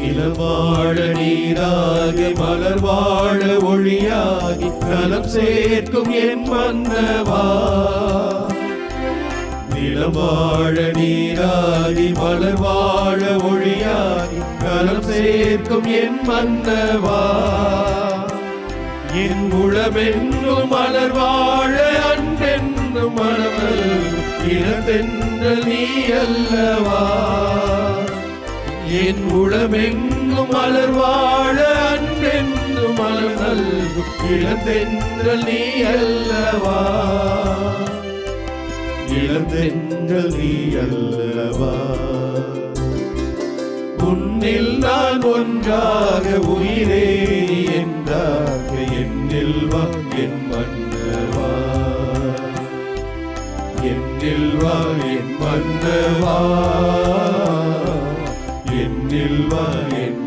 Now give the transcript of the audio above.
நிலம் வாழ நீராகி மலர் வாழ ஒளியாகி நலம் சேர்க்கும் என் மன்னவா. நிலம் வாழ நீராகி மலர் வாழ ஒளியாகி நலம் சேர்க்கும் என் மன்னவா. என் உளமென்னும் மலர் வாழ அன்பென்னும் மனமல் இளந்தென்றல் நீ அல்லவா. என் உளமெங்கும் மலர் வாழ அன்பென்னும் மலர் நல்கும் இளந்தென்றல் நீ அல்லவா. இளந்தென்றல் நீ அல்லவா. உன்னில் நான் ஒன்றாக உயிரே நீ என்றாக என்னில் வா என் மன்னவா. என்னில் வா என் மன்னவா. என்னில் வா என்